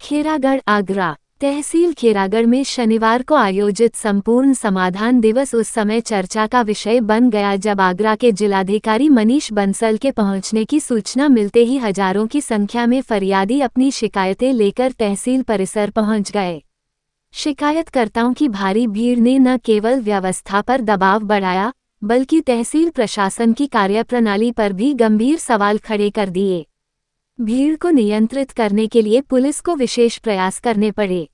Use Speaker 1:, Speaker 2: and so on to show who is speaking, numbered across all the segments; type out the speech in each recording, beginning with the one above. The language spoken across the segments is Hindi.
Speaker 1: खेरागढ़ आगरा। तहसील खेरागढ़ में शनिवार को आयोजित संपूर्ण समाधान दिवस उस समय चर्चा का विषय बन गया जब आगरा के जिलाधिकारी मनीष बंसल के पहुंचने की सूचना मिलते ही हजारों की संख्या में फरियादी अपनी शिकायतें लेकर तहसील परिसर पहुंच गए। शिकायतकर्ताओं की भारी भीड़ ने न केवल व्यवस्था पर दबाव बढ़ाया बल्कि तहसील प्रशासन की कार्यप्रणाली पर भी गंभीर सवाल खड़े कर दिए। भीड़ को नियंत्रित करने के लिए पुलिस को विशेष प्रयास करने पड़े।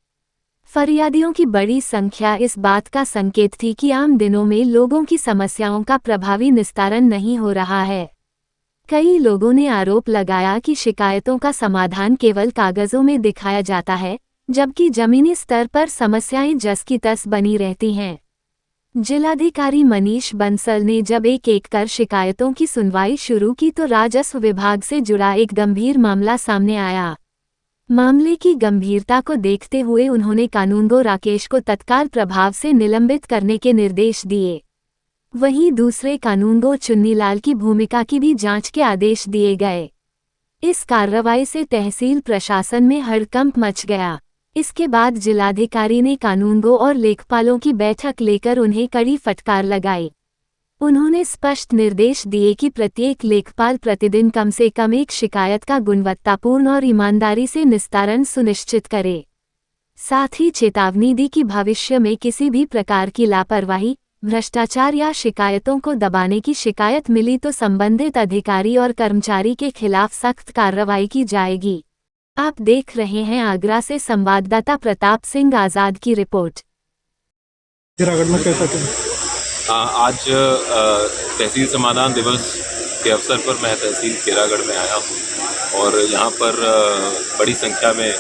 Speaker 1: फरियादियों की बड़ी संख्या इस बात का संकेत थी कि आम दिनों में लोगों की समस्याओं का प्रभावी निस्तारण नहीं हो रहा है। कई लोगों ने आरोप लगाया कि शिकायतों का समाधान केवल कागजों में दिखाया जाता है, जबकि जमीनी स्तर पर समस्याएं जस की तस बनी रहती हैं। जिलाधिकारी मनीष बंसल ने जब एक कर शिकायतों की सुनवाई शुरू की तो राजस्व विभाग से जुड़ा एक गंभीर मामला सामने आया। मामले की गंभीरता को देखते हुए उन्होंने कानूनगो राकेश को तत्काल प्रभाव से निलंबित करने के निर्देश दिए। वहीं दूसरे कानूनगो चुन्नीलाल की भूमिका की भी जांच के आदेश दिए गए। इस कार्रवाई से तहसील प्रशासन में हड़कंप मच गया। इसके बाद जिलाधिकारी ने कानूनगो और लेखपालों की बैठक लेकर उन्हें कड़ी फटकार लगाई। उन्होंने स्पष्ट निर्देश दिए कि प्रत्येक लेखपाल प्रतिदिन कम से कम एक शिकायत का गुणवत्तापूर्ण और ईमानदारी से निस्तारण सुनिश्चित करे। साथ ही चेतावनी दी कि भविष्य में किसी भी प्रकार की लापरवाही, भ्रष्टाचार या शिकायतों को दबाने की शिकायत मिली तो संबंधित अधिकारी और कर्मचारी के खिलाफ सख्त कार्रवाई की जाएगी। आप देख रहे हैं आगरा से संवाददाता प्रताप सिंह आजाद की रिपोर्ट।
Speaker 2: खेरागढ़ में कैसा
Speaker 3: आज तहसील समाधान दिवस के अवसर पर मैं तहसील खेरागढ़ में आया हूँ और यहाँ पर बड़ी संख्या में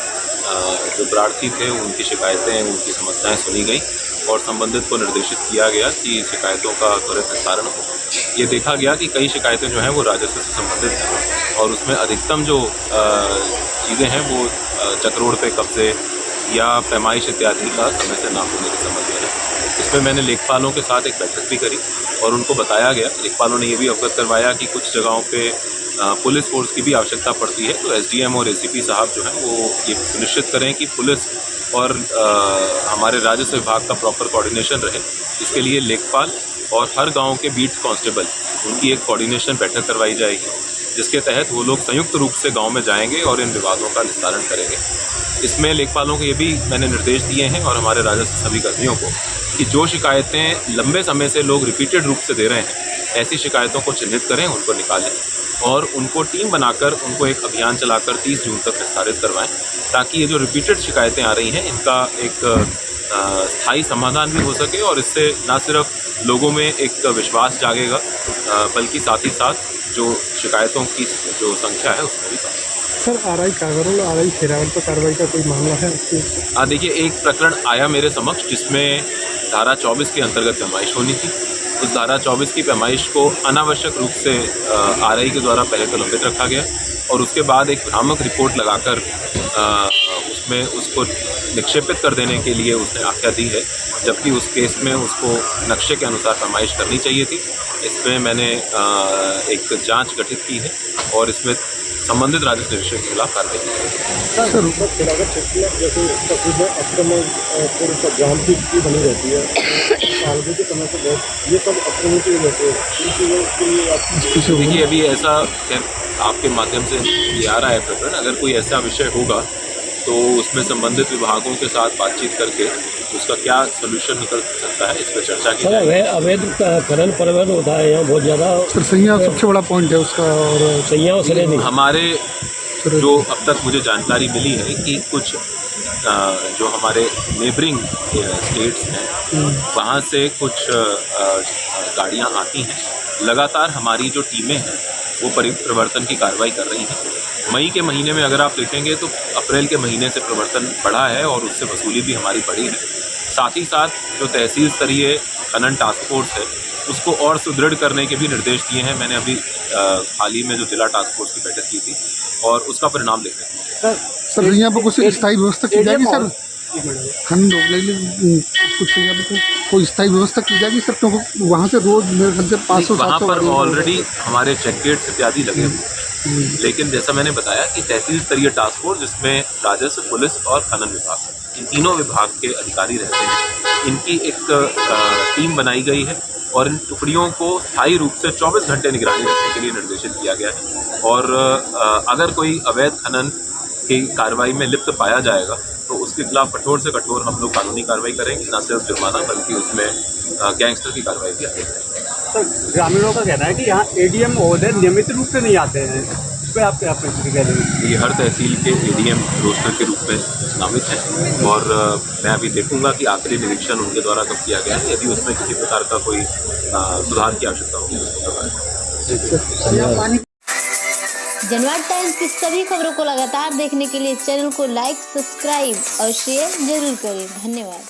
Speaker 3: जो प्रार्थी थे उनकी शिकायतें, उनकी समस्याएं सुनी गई और संबंधित को निर्देशित किया गया कि शिकायतों का त्वरित निस्तारण हो। ये देखा गया कि कई शिकायतें जो हैं वो राजस्व से संबंधित हैं और उसमें अधिकतम जो चीज़ें हैं वो चक्रोड़ पे कब्जे या पैमाइश इत्यादि का समय से ना होने की समस्या है। इसमें मैंने लेखपालों के साथ एक बैठक भी करी और उनको बताया गया, लेखपालों ने ये भी अवगत करवाया कि कुछ जगहों पे पुलिस फोर्स की भी आवश्यकता पड़ती है, तो एसडीएम और एसीपी साहब जो हैं वो ये सुनिश्चित करें कि पुलिस और हमारे राजस्व विभाग का प्रॉपर कोऑर्डिनेशन रहे। इसके लिए लेखपाल और हर गाँव के बीट कांस्टेबल उनकी एक कोऑर्डिनेशन बैठक करवाई जाएगी, जिसके तहत वो लोग संयुक्त रूप से गांव में जाएंगे और इन विवादों का निस्तारण करेंगे। इसमें लेखपालों को ये भी मैंने निर्देश दिए हैं और हमारे राजस्व सभी कर्मियों को कि जो शिकायतें लंबे समय से लोग रिपीटेड रूप से दे रहे हैं, ऐसी शिकायतों को चिन्हित करें, उनको निकालें और उनको टीम बनाकर उनको एक अभियान चलाकर 30 जून तक निस्तारित करवाएं, ताकि ये जो रिपीटेड शिकायतें आ रही हैं इनका एक स्थायी समाधान भी हो सके और इससे न सिर्फ लोगों में एक विश्वास जागेगा बल्कि साथ ही साथ जो शिकायतों की जो संख्या है उसमें भी कमी।
Speaker 2: सर, आरआई कागरों और आरआई खेरागढ़ पर कार्रवाई का कोई मामला है?
Speaker 3: देखिए, एक प्रकरण आया मेरे समक्ष जिसमें धारा 24 के अंतर्गत पैमाइश होनी थी। उस धारा 24 की पैमाइश को अनावश्यक रूप से आरआई के द्वारा पहले तो लंबित रखा गया और उसके बाद एक भ्रामक रिपोर्ट लगाकर उसमें उसको निक्षेपित कर देने के लिए उसने आज्ञा दी है, जबकि उस केस में उसको नक्शे के अनुसार पैमाइश करनी चाहिए थी। इसमें मैंने एक जांच गठित की है और इसमें संबंधित राजस्व निरीक्षक के खिलाफ कार्रवाई की है।
Speaker 2: सर, खेरागढ़ क्षेत्र में जैसे तस्वीर अक्रमण थोड़ी सा जाम की स्थिति बनी रहती है, आगे के समय से बहुत ये सब अक्रमण की रहती है।
Speaker 3: देखिए, अभी ऐसा आपके माध्यम से ये आ रहा है प्रकरण, अगर कोई ऐसा विषय होगा तो उसमें संबंधित विभागों के साथ बातचीत करके उसका क्या सोल्यूशन निकल सकता है, इस पर चर्चा की जाएगी।
Speaker 4: अवैध खनन परिवहन होता है यहाँ बहुत ज़्यादा।
Speaker 2: सर, सैया सबसे बड़ा पॉइंट है उसका और
Speaker 4: सैया नहीं।
Speaker 3: हमारे जो अब तक मुझे जानकारी मिली है कि कुछ जो हमारे नेबरिंग स्टेट्स हैं वहाँ से कुछ गाड़ियाँ आती हैं। लगातार हमारी जो टीमें हैं वो प्रवर्तन की कार्रवाई कर रही हैं। मई के महीने में अगर आप देखेंगे तो अप्रैल के महीने से प्रवर्तन बढ़ा है और उससे वसूली भी हमारी बढ़ी है। साथ ही साथ जो तहसील स्तरीय खनन टास्क फोर्स है उसको और सुदृढ़ करने के भी निर्देश दिए हैं। मैंने अभी हाल ही में जो जिला टास्क फोर्स की बैठक की थी और उसका परिणाम देख रहे हैं।
Speaker 2: सर, यहाँ पर कुछ स्थायी व्यवस्था की जाएगी? सर, खनन रोक कुछ यहाँ पर कोई स्थायी व्यवस्था की जाएगी सर? तो वहाँ से रोज मेरे घर से 500
Speaker 3: वहाँ पर ऑलरेडी हमारे चेक गेट्स इत्यादि लगे हुए हैं लेकिन जैसा मैंने बताया कि तहसील स्तरीय टास्क फोर्स जिसमें राजस्व, पुलिस और खनन विभाग, इन तीनों विभाग के अधिकारी रहते हैं, इनकी एक टीम बनाई गई है और इन टुकड़ियों को स्थायी रूप से 24 घंटे निगरानी रखने के लिए निर्देशित किया गया है। और अगर कोई अवैध खनन की कार्रवाई में लिप्त पाया जाएगा तो उसके खिलाफ कठोर से कठोर हम लोग कानूनी कार्रवाई करेंगे, न सिर्फ जुर्माना बल्कि उसमें गैंगस्टर की कार्रवाई भी आगे करेंगे।
Speaker 2: सर, ग्रामीणों का कहना है कि यहाँ एडीएम महोदय नियमित रूप से नहीं आते हैं, इस पर आप क्या प्रतिक्रिया देंगे?
Speaker 3: ये हर तहसील के एडीएम रोस्टर के रूप में नामित हैं और मैं अभी देखूंगा कि आखिरी निरीक्षण उनके द्वारा कब किया गया है। यदि उसमें किसी प्रकार का कोई सुधार की आवश्यकता होगी उसको करवाएं।
Speaker 5: जनवाद टाइम्स की सभी खबरों को लगातार देखने के लिए चैनल को लाइक, सब्सक्राइब और शेयर जरूर करें। धन्यवाद।